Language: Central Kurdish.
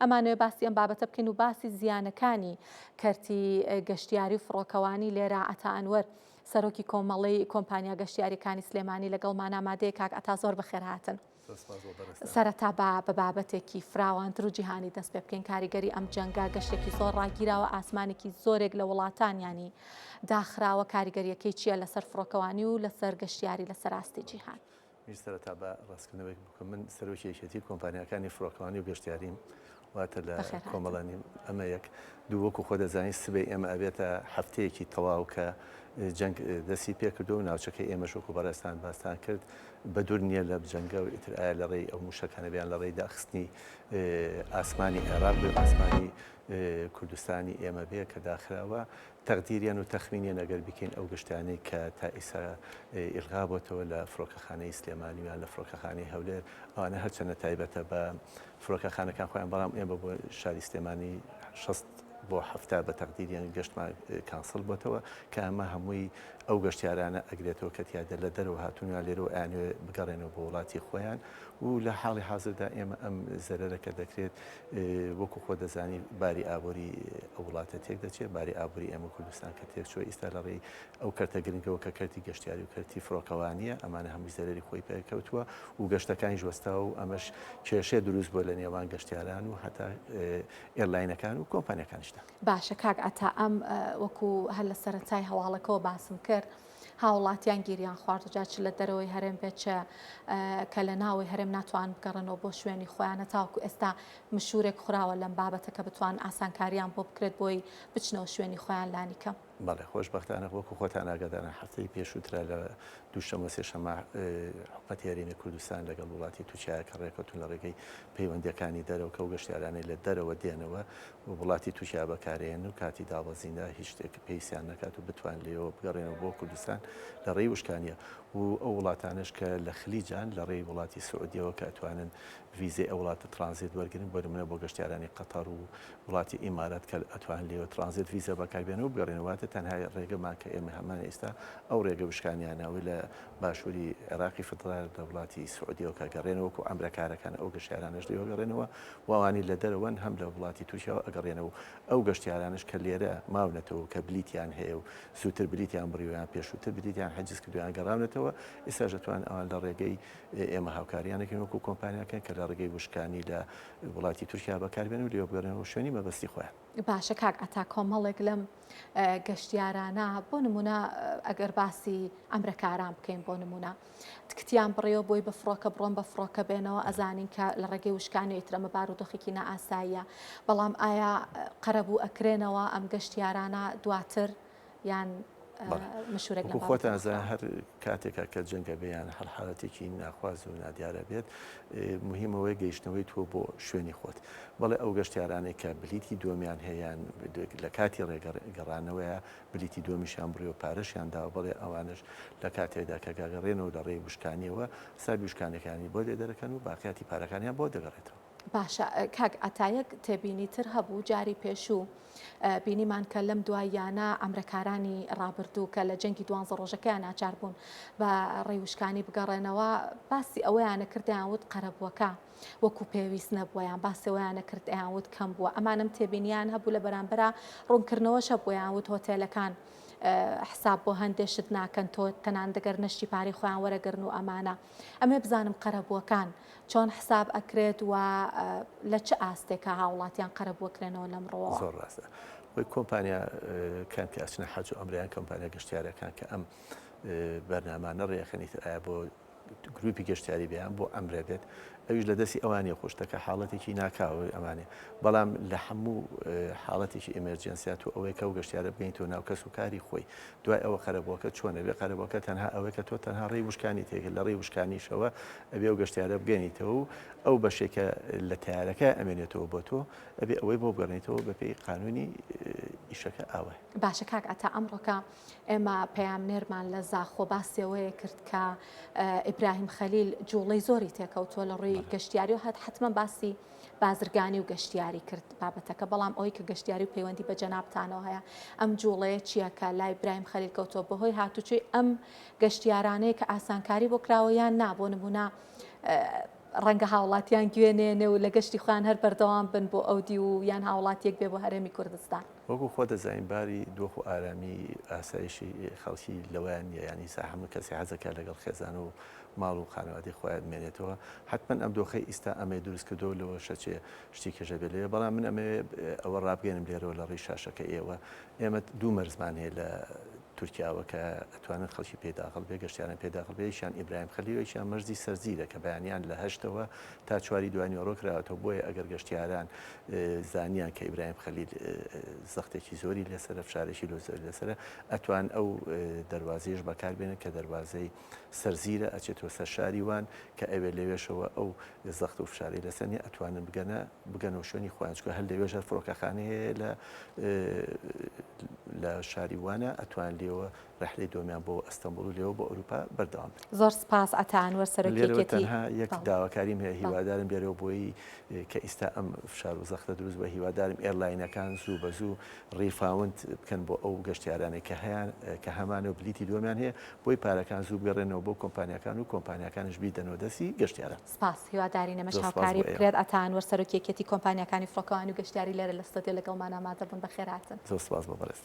ئەمانەوە باسی ئەم بابەتە بکەین و باسی زیانەکانی کەرتی گەشتیاری و فڕۆکەوانی لێرە ئەتا ئەنوەر سەرۆکی کۆمەڵی کۆمپانیا گەشتیاریەکانی سلێمانی لەگەڵمان ئامادەیە کاک ئەتا زۆر بەخێر هاتن. سەرەتا بە بابەتێکی فراوانتر و جیهانی دەست پێ بکەین کاریگەری ئەم جەنگا گەشتێکی زۆر ڕاگیراوە ئاسمانێکی زۆرێک لە وڵاتانیانی داخراوە کاریگەریەکەی چییە لەسەر فڕۆکەوانی و لەسەر گەشتیاری لەسەر ئاستی جیهان. سەرەتا بە ڕاستکردنەوەی بکەم من سەرۆکیەتی کۆمپانیەکانی فڕۆکەوانی و گەشتیاریم واتە لە کۆمەڵانی ئەمە یەک دوو وەکو خۆ دەزانین سبەی ئێمە ئەبێتە هەفتەیەکی تەواو کە جەنگ دەستی پێکردو و ناوچەکەی ئێمەش وەکو بەڕێستان باستان کرد بە دوور نییە لە جەنگە و ئیتر ئایا لە ڕێی ئەو موشەکانە بیان لە ڕێی داخستنی ئاسمانی عێراق بێ ئاسمانی کوردستانی ئێمە بێ کە داخراوە تەقدیریان و تەخمینیان ئەگەر بکەین ئەو گەشتانەی کە تا ئێستا ئیلغا بۆتەوە لە فڕۆکەخانەی سلێمانییان لە فڕۆکەخانەی هەولێر ئەوانە هەرچەنە تایبەتە بە فڕۆکەخانەکان خۆیان بەڵام ئێمە بۆ شاری سلێمانی 6 بۆ هەفتە بە تەقدیریان گەشتمان کانسڵ بۆتەوە کە ئەمە هەمووی ئەو گەشتیارانە ئەگرێتەوە کە تیادە لە دەرەوە هاتوونیان لێرە و ئەیانوێ بگەڕێنەوە بۆ وڵاتی خۆیان و لە حاڵی حاضردا ئێمە ئەم زەرەرەکە دەکرێت وەکو خۆ دەزانی باری ئابووری ئەو وڵاتە تێک دەچێت باری ئابووری ئێمە کوردستان کە تێک چوە ئێستا لە ڕێی ئەو کەرتە گرنگەوە کە کەرتی گەشتیاری و کەرتی فڕۆکەوانیە ئەمانە هەمووی زەرەری خۆی پێکەوتووە و گەشتەکانی ژوەستاوە و ئەمەش کێشەیە دروست بووە لە نێوان گەشتیاران و هەتا ئێرلاینەکان و کۆمپانیەکانیشدا. باشە کاک ئەتا ئەم وەکو هەر لە سەرەتای هەواڵەکەەوە باسم کرد هاوڵاتیان گیریان خوارد و جاچ لە دەرەوەی هەرێم بێچە کە لە ناوی هەرێم ناتوان بگەڕنەوە بۆ شوێنی خۆیانە تاوکو ئێستا مشورێک خوراوە لەم بابەتە کە بتوان ئاسانکاریان بۆ بکرێت بۆی بچنەوە شوێنی خۆیان لانیکە. بەڵێ خۆشبەختانە وەکو خۆتان ئاگادارن هەفتەی پێشووترا لە دووشەمە سێشەمە حکومەتی هەرێمی کوردستان لەگەڵ وڵاتی تووشایە کە ڕێکەوتون لە ڕێگەی پەیوەندیەکانی دەرەوە کە و گەشتیارانەی لە دەرەوە دێنەوە و وڵاتی تووشیا بەکارێن و کاتی داوەزینە هیچ شتێک پێیسیان نەکات و بتوان لێەوە بگەڕێنەوە بۆ کوردستان لە ڕێی وشکانیە و ئەو وڵاتانش کە لە خلیجان لە ڕێی وڵاتی سعودیەوە کە ئەتوانن ویزەی ئەو وڵاتە ترانزیت وەرگن بۆ نمونە بۆ گەشتیارانی قەتەر و وڵاتی ئیمارەت کە ئەتوان لێەوە ترانزیت ویزە بەکاربێنەوە و بگەڕێنەوەتە تەنها ڕێگەمان کە ئێمە هەمان ئێستا ئەو ڕێگە وشکانیانەوەی لە باشووری عێراقی فدرال لە وڵاتی سعودیەوە کە گەڕێنەوەکو ئەمریکارەکان ئەو گەشتیارانش لێەوە گەڕێنەوە وانی لە دەرەوەن هەم لە وڵاتی تووشەوە ئەگەڕێنەوە ئەو گەشتیارانش کە لێرە ماونەتەوە کە بلیتیان هەیە و سووتر بلیتیان بڕیویان پێشووتر بلیتیان حەجز کردویان گەڕاونەتەوە ئێستا دەتوان ئەوان لە ڕێگەی ئێمە هاوکاریانەکەین وەکو کۆمپانیاکەن کە لە ڕێگەی وشکانی لە وڵاتی تورکیا بەکاربێن و لێوە بگەڕێنەوە شوێنی مەبەستی خۆیان. باشە کاک ئەتا کۆمەڵێک لەم گەشتیارانە بۆ نمونە ئەگەر باسی ئەمریکاران بکەین بۆ نمونە تکتیان بڕێەوە بۆی بە فڕۆکە بڕۆن بە فڕۆکە بێنەوە ئەزانین کە لە ڕێگەی وشکانی ئیترەمە بارودۆخێکی نائاساییە بەڵام ئایا قەرەبوو ئەکرێنەوە ئەم گەشتیارانە دواتر یان مشورێک لە خۆتان زان هەر کاتێکا کە جەنگە بێیان هەر حاڵەتێکی ناخواز و نادیارە بێت مهمەوەی گەیشتنەوەی تۆ بۆ شوێنی خۆت بەڵێ ئەو گەشتیارانێک کە بلیتی دۆمیان هەیەیان لە کاتی ڕێگەڕانەوەیە بلیتی دۆمیشیان بڕی و پارەشیان داوە بڵێ ئەوانش لە کاتێکدا کە گاگەڕێنەوە لە ڕێی وشکانیەوە سابی وشکانەکانی بۆ لێ دەرەکەن و باقیاتی پارەکانیان بۆ دەگەڕێتەوە. باشە کاک ئەتایەک تێبینی تر هەبوو جاری پێشوو بینیمان کە لەم دواییانە ئەمریکارانی ڕابردوو کە لە جەنگی 12 ڕۆژەکەیان ناچار بوون بە ڕێوشکانی بگەڕێنەوە باسی ئەوەیانە کردیانوت قەرەبووەکە وەکو پێویست نەبوویان باسەوەیانە کرد ئەیانوت کەم بووە ئەمانم تێبینیان هەبوو لە بەرامبەرە ڕوونکردنەوەشە بۆیانوت هۆتێلەکان حساب بۆ هەندێشت ناکەن تۆ تەنان دەگەر نەشتی پارەی خۆیان وەرەگرن و ئەمانە ئەمێ بزانم قەرەبووەکان چۆن حساب ئەکرێت و لە چه ئاستێکە هاوڵاتیان قەرەبووەکرێنەوە لەمڕۆ. زۆر ڕاستە وی کۆمپانیا کەم کە ئەچنە حەج و ئەمریان کۆمپانیا گەشتیارەکان کە ئەم بەرنامانە ڕێخەنیتر ئایا بۆ گروپی گەشتیاری بیان بۆ ئەمرێ بێت ئەویش لە دەستی ئەوانی خۆشتەکە حاڵەتێکی ناکاوی ئەمانێ بەڵام لە هەموو حاڵەتێکی ئەمەرجنسیات و ئەوەی کە و گەشتیارە بگەین ناو کەس و کاری خۆی دوای ئەوە قەرەبووەکە چۆنە بێ قەرەبووەکە تەنها ئەوەی کە تۆ تەنها ڕێی وشکانی تێک لە ڕێی وشکانیشەوە ئەبێ و گەشتیارە بگەنیتەوە و ئەو بەشێکە لە تیارەکە ئەمێنێتەوە بۆ تۆ ئەبێ ئەوەی بۆ بگەڕێنیتەوە بەپێی قانونی ئیشەکە ئاوە. باشە کاک ئەتا ئەمڕۆکە ئێمە پەیامنێرمان لە زاخۆ باسیەوەیە کرد کە ئیبراهیم خەلیل جوڵەی زۆری تێکەوتووە لە ڕووی گەشتیاری و حتمما باسی بازرگانی و گەشتیاری کرد بابەتەکە بەڵام ئەوەی کە گەشتیاری و پەیوەندی بە جەنابتانەوە هەیە ئەم جوڵەیە چییە کە لای ئیبراهیم خەلیل کەوتووە بەهۆی هاتوچۆی ئەم گەشتیارانەیە کە ئاسانکاری بۆ کراوەیان نا بۆ نمونە ڕەنگە هاوڵاتیان گوێنێنێ و لە گەشتی خۆیان هەر بەردەوام بن بۆ ئەودی و یان هاوڵاتیەک بێ بۆ هەرێمی کوردستان. وەکو خۆ دەزانین باری دۆخ و ئارامی ئاسایشی خەڵکی لەوەیان نیە، ینی هەموو کەسی حەزەکە لەگەڵ خێزان و ماڵ و خانەوادی خۆیان بمێنێتەوە. حتمما ئەم دۆخەی ئیستا ئەمەی دروست کردەوە لەوە شەچێ شتی کێژە بێ لێ، بەڵام من ئەمێ ئەوە ڕابگەێنم لێرەوە لە ڕێی شاشەکە ئێمە دوو مەرزمان هەیە لە تورکیاوە کە ئەتوانن خەڵکی پێداخڵ بێ، گەشتیانە پێداخڵ بێ، یەکیان ئیبراهیم خەلیل و یەکیان مەرزی سەرزیرە کە بەیانیان لە 8ەوە تا 4 دوای ڕۆکراوەتەوە. بۆیە ئەگەر گەشتیاران زانیان کە ئیبراهیم خەلیل زەختێکی زۆری لەسرە، فشارێکی زۆری لەسرە، ئەتوان ئەو دەواازەیەش بەکاربێنن کە دەواازەی سەرزیرە ئەچێتەوە سەر شاری وان کە ئەوێ لەوێشەوە ئەو زەخت و فشاری لەسەنی ئەتوانن بگەنەوە شوێنی خۆیان، چکە هەر لەوێژە فڕۆکەخانە هەیە لە شاری وانە، ئەتوان لێەوە ڕحلەی دۆمیان بۆ ئەستەمبوڵ و لێەوە بۆ ئەوروپا بەردەوام. زۆر سپاس ئەتانوەر سەرۆکیەتی. تەنها یەک داواکاریم هەیە، هیوادارم بێرەوە بۆی کە ئیستا ئەم فشار و زەختە دروست بە، هیوادارم ئێرلاینەکان زوو بە زوو ڕیفاوند بکەن بۆ ئەو گەشتیارانەی کە هەمانە و بلیتی دۆمیان هەیە، بۆی پارەکان زوو بگەڕێنەوە بۆ کۆمپانیەکان و کۆمپانیەکانش بیدەنەوە دەستی گەشتیاران. سپاس، هیواداری نەمە هاوکاری بکرێت. ئەتانوەر سەرۆکیەتی کۆمپانیەکانی فڕۆکەوانی و گەشتیاری لێرە لە ستۆدیۆ لەگەڵمان ئامادە بوون. بەخێر هاتن. زۆر سپاس بۆ بەڕێز.